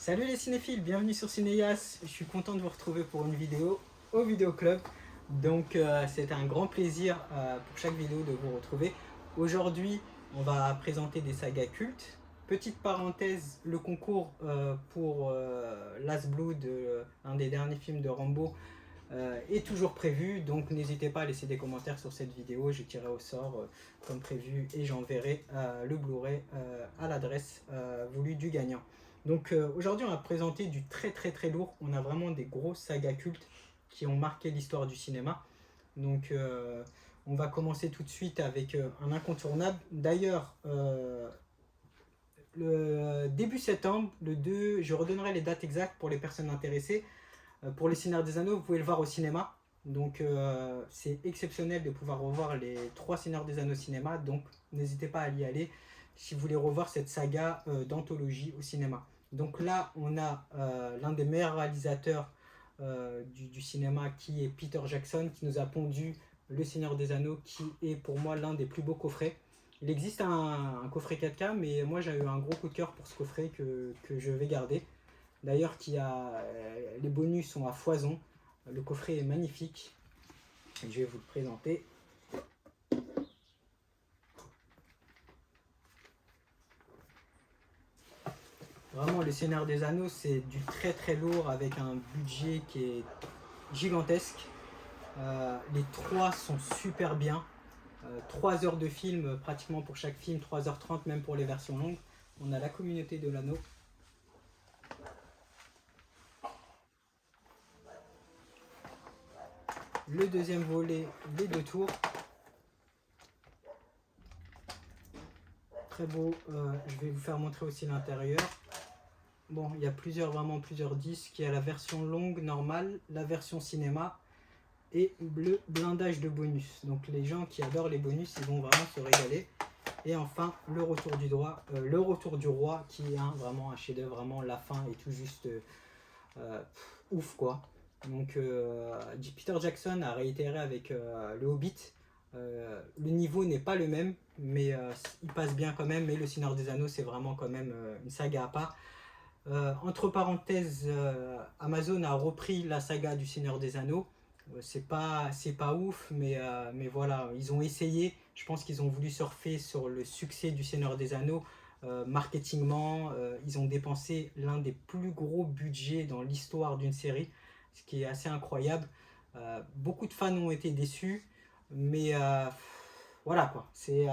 Salut les cinéphiles, bienvenue sur Cinéas. Je suis content de vous retrouver pour une vidéo au Vidéo Club. Donc c'est un grand plaisir pour chaque vidéo de vous retrouver. Aujourd'hui, on va présenter des sagas cultes. Petite parenthèse, le concours pour Last Blood, un des derniers films de Rambo, est toujours prévu. Donc n'hésitez pas à laisser des commentaires sur cette vidéo. Je tirerai au sort comme prévu et j'enverrai le Blu-ray à l'adresse voulue du gagnant. Donc aujourd'hui on va présenter du très lourd. On a vraiment des grosses sagas cultes qui ont marqué l'histoire du cinéma. Donc on va commencer tout de suite avec un incontournable. D'ailleurs, le début septembre, le 2, je redonnerai les dates exactes pour les personnes intéressées. Pour le Seigneur des Anneaux, vous pouvez le voir au cinéma. Donc c'est exceptionnel de pouvoir revoir les 3 Seigneurs des Anneaux au cinéma. Donc n'hésitez pas à y aller si vous voulez revoir cette saga d'anthologie au cinéma. Donc là, on a l'un des meilleurs réalisateurs du cinéma qui est Peter Jackson, qui nous a pondu Le Seigneur des Anneaux, qui est pour moi l'un des plus beaux coffrets. Il existe un coffret 4K, mais moi j'ai eu un gros coup de cœur pour ce coffret que je vais garder. D'ailleurs, les bonus sont à foison. Le coffret est magnifique. Je vais vous le présenter. Vraiment, le Seigneur des Anneaux, c'est du très lourd avec un budget qui est gigantesque. Les 3 sont super bien. 3 heures de film, pratiquement pour chaque film, 3h30 même pour les versions longues. On a la communauté de l'anneau. Le deuxième volet, les 2 tours. Très beau. Je vais vous faire montrer aussi l'intérieur. Bon, il y a vraiment plusieurs disques. Il y a la version longue normale, la version cinéma et le blindage de bonus. Donc les gens qui adorent les bonus, ils vont vraiment se régaler. Et enfin, le retour du roi, qui est vraiment un chef-d'œuvre. Vraiment, la fin est tout juste ouf, quoi. Donc Peter Jackson a réitéré avec le Hobbit. Le niveau n'est pas le même, mais il passe bien quand même. Mais le Seigneur des Anneaux, c'est vraiment quand même une saga à part. Entre parenthèses, Amazon a repris la saga du Seigneur des Anneaux. C'est pas ouf, mais voilà, ils ont essayé. Je pense qu'ils ont voulu surfer sur le succès du Seigneur des Anneaux. Marketingment, ils ont dépensé l'un des plus gros budgets dans l'histoire d'une série, ce qui est assez incroyable. Beaucoup de fans ont été déçus, mais voilà quoi. C'est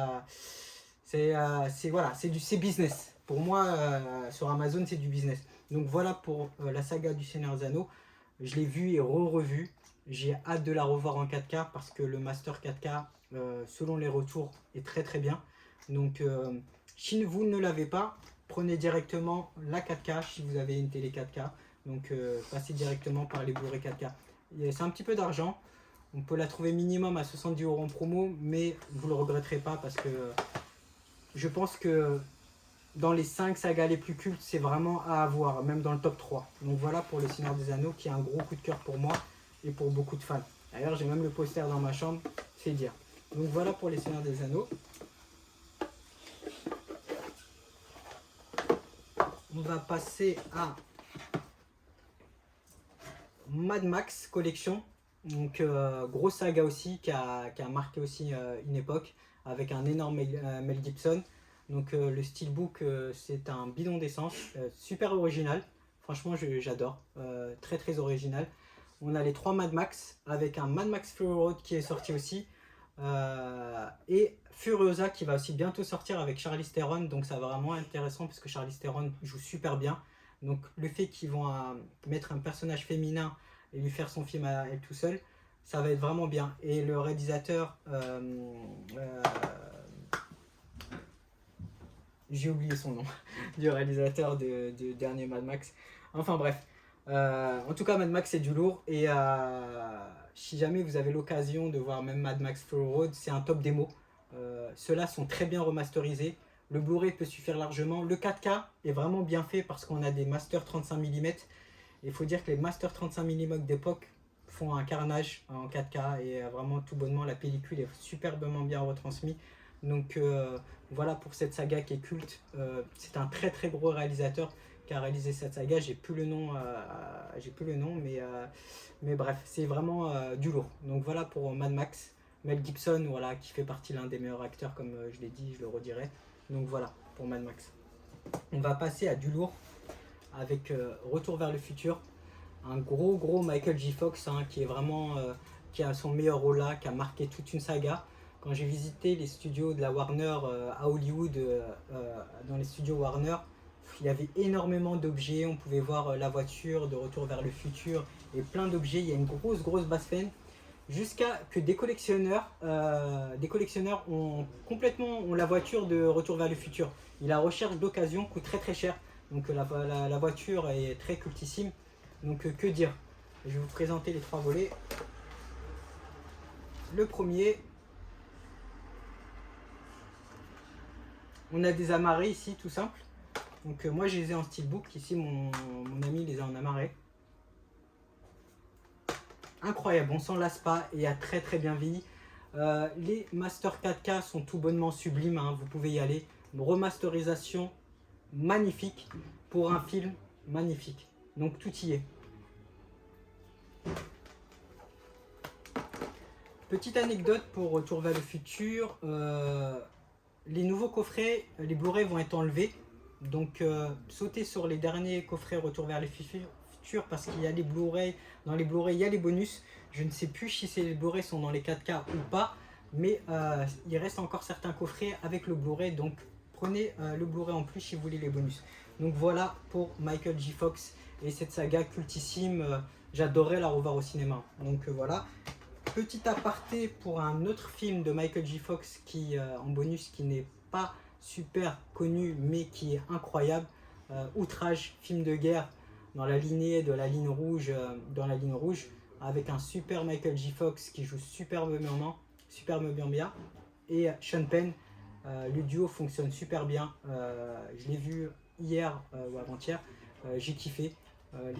business. Pour moi, sur Amazon, c'est du business. Donc voilà pour la saga du Seigneur des Anneaux. Je l'ai vue et revu. J'ai hâte de la revoir en 4K parce que le Master 4K, selon les retours, est très bien. Donc si vous ne l'avez pas, prenez directement la 4K si vous avez une télé 4K. Donc passez directement par les Blu-ray 4K. C'est un petit peu d'argent. On peut la trouver minimum à 70 € en promo, mais vous ne le regretterez pas parce que je pense que dans les 5 sagas les plus cultes, c'est vraiment à avoir, même dans le top 3. Donc voilà pour le Seigneur des Anneaux qui est un gros coup de cœur pour moi et pour beaucoup de fans. D'ailleurs, j'ai même le poster dans ma chambre, c'est dire. Donc voilà pour les Seigneurs des Anneaux. On va passer à Mad Max Collection. Donc grosse saga aussi qui a marqué aussi une époque avec un énorme Mel Gibson. Donc le steelbook, c'est un bidon d'essence, super original. Franchement, j'adore, très original. On a les 3 Mad Max avec un Mad Max Fury Road qui est sorti aussi. Et Furiosa qui va aussi bientôt sortir avec Charlize Theron. Donc ça va vraiment intéressant parce que Charlize Theron joue super bien. Donc le fait qu'ils vont mettre un personnage féminin et lui faire son film à elle tout seul, ça va être vraiment bien. Et le réalisateur, j'ai oublié son nom, du réalisateur de dernier Mad Max. Enfin bref, en tout cas Mad Max c'est du lourd. Et si jamais vous avez l'occasion de voir même Mad Max Fury Road, c'est un top démo. Ceux-là sont très bien remasterisés. Le Blu-ray peut suffire largement. Le 4K est vraiment bien fait parce qu'on a des masters 35 mm. Il faut dire que les masters 35 mm d'époque font un carnage en 4K et vraiment tout bonnement la pellicule est superbement bien retransmise. Donc voilà pour cette saga qui est culte. C'est un très gros réalisateur qui a réalisé cette saga, j'ai plus le nom, mais bref, c'est vraiment du lourd. Donc voilà pour Mad Max. Mel Gibson, voilà, qui fait partie l'un des meilleurs acteurs, comme je l'ai dit, je le redirai. Donc voilà pour Mad Max. On va passer à du lourd avec Retour vers le futur. Un gros Michael J. Fox, hein, qui est vraiment qui a son meilleur rôle là, qui a marqué toute une saga. Quand j'ai visité les studios de la Warner à Hollywood, dans les studios Warner, il y avait énormément d'objets. On pouvait voir la voiture de Retour vers le futur et plein d'objets. Il y a une grosse base fan. Jusqu'à que des collectionneurs ont la voiture de Retour vers le futur. Et la recherche d'occasion coûte très cher. Donc la voiture est très cultissime. Donc que dire? Je vais vous présenter les 3 volets. Le premier, on a des amarrés ici, tout simple. Donc moi je les ai en steelbook. Ici mon ami les a en amarré. Incroyable, on s'en lasse pas et a très bien vieilli. Les Master 4K sont tout bonnement sublimes, hein, vous pouvez y aller. Une remasterisation magnifique pour un film magnifique. Donc tout y est. Petite anecdote pour Retour vers le futur. Les nouveaux coffrets, les Blu-ray vont être enlevés. Donc sautez sur les derniers coffrets Retour vers le futur parce qu'il y a les Blu-ray. Dans les Blu-ray, il y a les bonus. Je ne sais plus si ces Blu-ray sont dans les 4K ou pas. Mais il reste encore certains coffrets avec le Blu-ray. Donc prenez le Blu-ray en plus si vous voulez les bonus. Donc voilà pour Michael J. Fox et cette saga cultissime. J'adorais la revoir au cinéma. Donc voilà. Petit aparté pour un autre film de Michael J. Fox qui en bonus qui n'est pas super connu mais qui est incroyable. Outrage, film de guerre dans la lignée de la ligne rouge, avec un super Michael J. Fox qui joue superbement bien, et Sean Penn. Le duo fonctionne super bien. Je l'ai vu hier ou avant-hier. J'ai kiffé.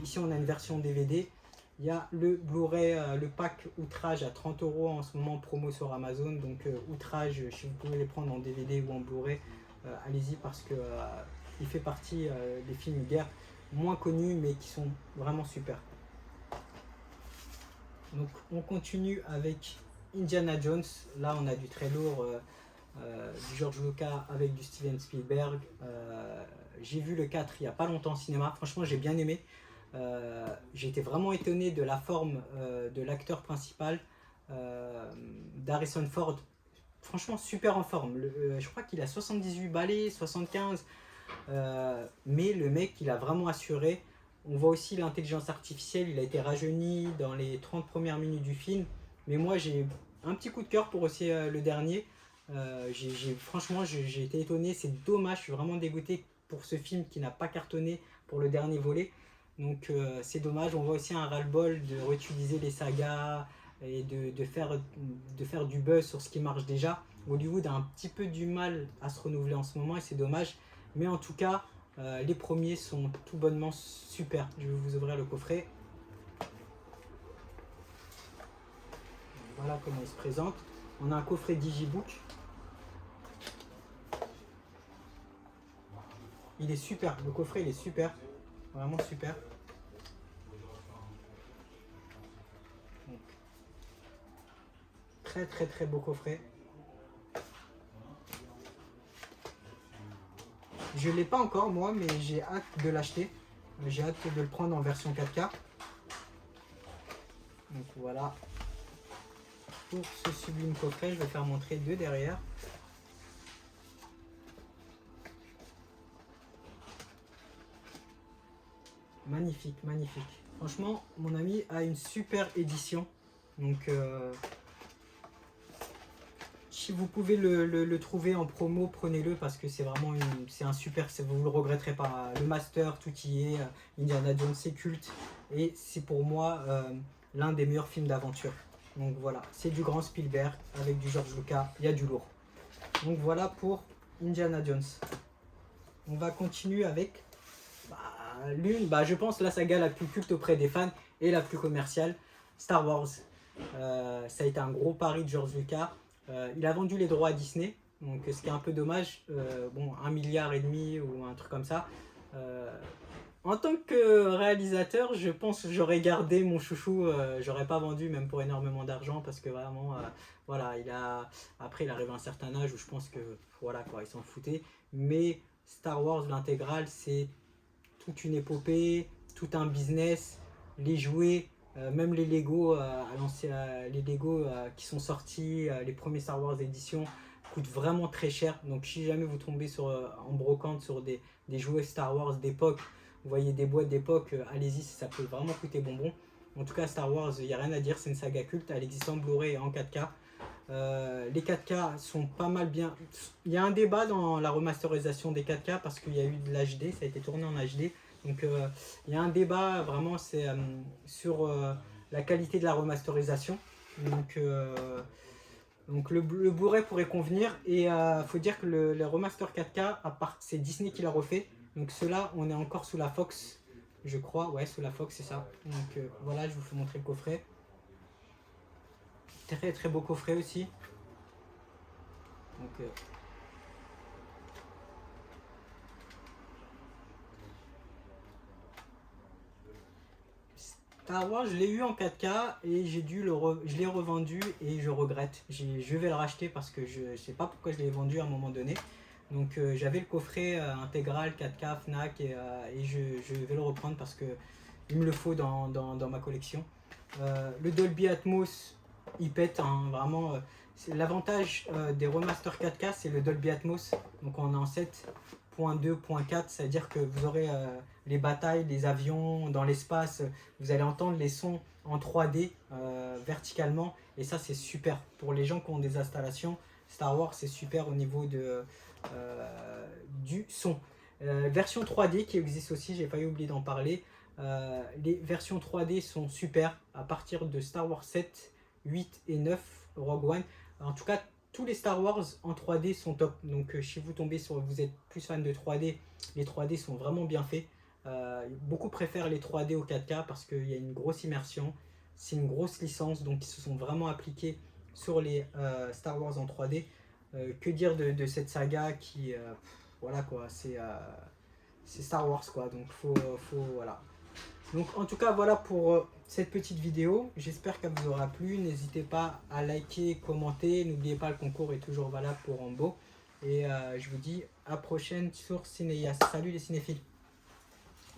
Ici on a une version DVD. Il y a le Blu-ray, le pack Outrage à 30 € en ce moment promo sur Amazon. Donc Outrage, si vous pouvez les prendre en DVD ou en Blu-ray, allez-y parce que il fait partie des films de guerre moins connus mais qui sont vraiment super. Donc on continue avec Indiana Jones. Là on a du très lourd, du George Lucas avec du Steven Spielberg. J'ai vu le 4 il n'y a pas longtemps au cinéma. Franchement j'ai bien aimé. J'ai été vraiment étonné de la forme de l'acteur principal, d'Harrison Ford. Franchement super en forme. Je crois qu'il a 78 balais, 75. Mais le mec il a vraiment assuré. On voit aussi l'intelligence artificielle, il a été rajeuni dans les 30 premières minutes du film. Mais moi j'ai un petit coup de cœur pour aussi le dernier. Franchement j'ai été étonné, c'est dommage, je suis vraiment dégoûté pour ce film qui n'a pas cartonné pour le dernier volet. Donc c'est dommage, on voit aussi un ras-le-bol de réutiliser les sagas et de faire du buzz sur ce qui marche déjà. Hollywood a un petit peu du mal à se renouveler en ce moment et c'est dommage. Mais en tout cas, les premiers sont tout bonnement super. Je vais vous ouvrir le coffret. Voilà comment il se présente. On a un coffret Digibook. Il est super, le coffret il est super. Vraiment super. Donc, très beau coffret. Je ne l'ai pas encore moi, mais j'ai hâte de l'acheter. J'ai hâte de le prendre en version 4K. Donc voilà. Pour ce sublime coffret, je vais faire montrer 2 derrière. Magnifique. Franchement, mon ami a une super édition. Donc, si vous pouvez le trouver en promo, prenez-le parce que c'est vraiment un super, vous ne le regretterez pas. Le master, tout y est. Indiana Jones, c'est culte. Et c'est pour moi l'un des meilleurs films d'aventure. Donc voilà, c'est du grand Spielberg avec du George Lucas, il y a du lourd. Donc voilà pour Indiana Jones. On va continuer avec je pense, la saga la plus culte auprès des fans et la plus commerciale, Star Wars. Ça a été un gros pari de George Lucas. Il a vendu les droits à Disney, donc ce qui est un peu dommage. Bon, 1,5 milliard ou un truc comme ça. En tant que réalisateur, je pense que j'aurais gardé mon chouchou, j'aurais pas vendu même pour énormément d'argent parce que vraiment, voilà, après il arrive à un certain âge où je pense que, voilà quoi, il s'en foutait. Mais Star Wars, l'intégrale, c'est toute une épopée, tout un business, les jouets, même les Lego, les Lego qui sont sortis, les premiers Star Wars éditions coûtent vraiment très cher. Donc si jamais vous tombez en brocante sur des jouets Star Wars d'époque, vous voyez des boîtes d'époque, allez-y, ça peut vraiment coûter bonbon. En tout cas, Star Wars, il n'y a rien à dire, c'est une saga culte, elle existe en Blu-ray et en 4K. Les 4K sont pas mal bien. Il y a un débat dans la remasterisation des 4K parce qu'il y a eu de l'HD, ça a été tourné en HD. Donc il y a un débat vraiment sur la qualité de la remasterisation. Donc le Blu-ray pourrait convenir. Et faut dire que le remaster 4K, c'est Disney qui l'a refait. Donc ceux-là, on est encore sous la Fox, je crois. Ouais, sous la Fox, c'est ça. Donc voilà, je vous fais montrer le coffret. Très très beau coffret aussi. Donc, Star Wars, je l'ai eu en 4K et je l'ai revendu et je regrette. Je vais le racheter parce que je sais pas pourquoi je l'ai vendu à un moment donné. Donc j'avais le coffret intégral 4K Fnac et je vais le reprendre parce que il me le faut dans ma collection. Le Dolby Atmos, il pète, hein, vraiment. L'avantage des remaster 4K, c'est le Dolby Atmos. Donc on est en 7.2.4, c'est-à-dire que vous aurez les batailles, les avions dans l'espace, vous allez entendre les sons en 3D verticalement. Et ça, c'est super. Pour les gens qui ont des installations, Star Wars, c'est super au niveau du son. Version 3D qui existe aussi, j'ai failli oublier d'en parler. Les versions 3D sont super à partir de Star Wars 7, 8 et 9, Rogue One. En tout cas, tous les Star Wars en 3D sont top. Donc si vous êtes plus fan de 3D, les 3D sont vraiment bien faits. Beaucoup préfèrent les 3D au 4K parce qu'il y a une grosse immersion. C'est une grosse licence, donc ils se sont vraiment appliqués sur les Star Wars en 3D. Que dire de cette saga qui, voilà quoi, c'est Star Wars quoi. Donc voilà. Donc en tout cas voilà pour cette petite vidéo. J'espère qu'elle vous aura plu. N'hésitez pas à liker, commenter. N'oubliez pas, le concours est toujours valable pour Rambo. Et je vous dis à prochaine sur Cinéas. Salut les cinéphiles.